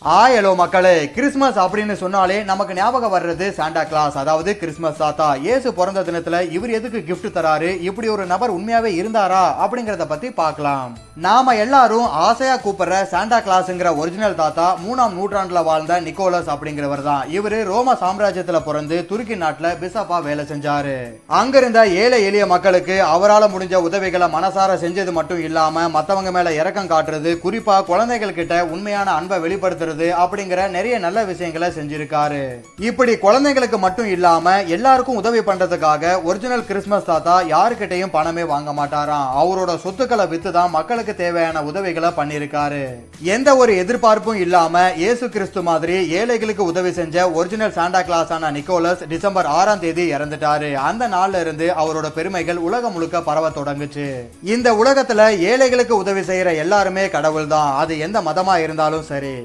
Hello மக்களே, Christmas அப்படின்னு சொன்னாலே நமக்கு ஞாபகம் வர்றது சாண்டா கிளாஸ், அதாவது கிறிஸ்மஸ் தாத்தா. இயேசு பிறந்த தினத்துல இவர் எதுக்கு கிஃப்ட் தராரு, இப்படி ஒரு நபர் உண்மையாவே இருந்தாரா அப்படிங்கறத பத்தி பார்க்கலாம். நாம எல்லாரும் ஆசையா கூப்பிடுற சாண்டா கிளாஸ்ங்கிற ஒரிஜினல் தாத்தா 3ஆம் நூற்றாண்டுல வாழ்ந்த நிக்கோலஸ் அப்படிங்கிறவர் தான். இவரு ரோம சாம்ராஜ்யத்துல பிறந்து துருக்கி நாட்டுல பிஷப்பா வேலை செஞ்சாரு. அங்கிருந்த ஏழை எளிய மக்களுக்கு அவரால் முடிஞ்ச உதவிகளை மனசார செஞ்சது மட்டும் இல்லாம மத்தவங்க மேல இரக்கம் காட்டுறது, குறிப்பா குழந்தைகள் கிட்ட உண்மையான அன்பை வெளிப்படுத்த அப்படிங்கிற நிறைய நல்ல விஷயங்களை செஞ்சிருக்காரு. இப்படி குழந்தைகளுக்கு மட்டும் இல்லாம எல்லாருக்கும் உதவி பண்றதுக்காக ஒரிஜினல் கிறிஸ்மஸ் தாத்தா யாருக்கிட்டையும் பணமே வாங்க மாட்டாராம். அவரோட சொத்துக்களை வித்து தான் மக்களுக்கு தேவையான உதவிகளை பண்ணிருக்காரு. எந்த ஒரு எதிர்பார்ப்பும் இல்லாம இயேசு கிறிஸ்து மாதிரி ஏழைகளுக்கு உதவி செஞ்ச ஒரிஜினல் சாண்டா கிளாஸ் ஆன நிக்கோலஸ் டிசம்பர் 6ஆம் தேதி இறந்துட்டாரு. அந்த நாள்ல இருந்து அவரோட பெருமைகள் உலகம் முழுக்க பரவ தொடங்குச்சு. இந்த உலகத்துல ஏழைகளுக்கு உதவி செய்யற எல்லாருமே கடவுள் தான், அது எந்த மதமா இருந்தாலும் சரி.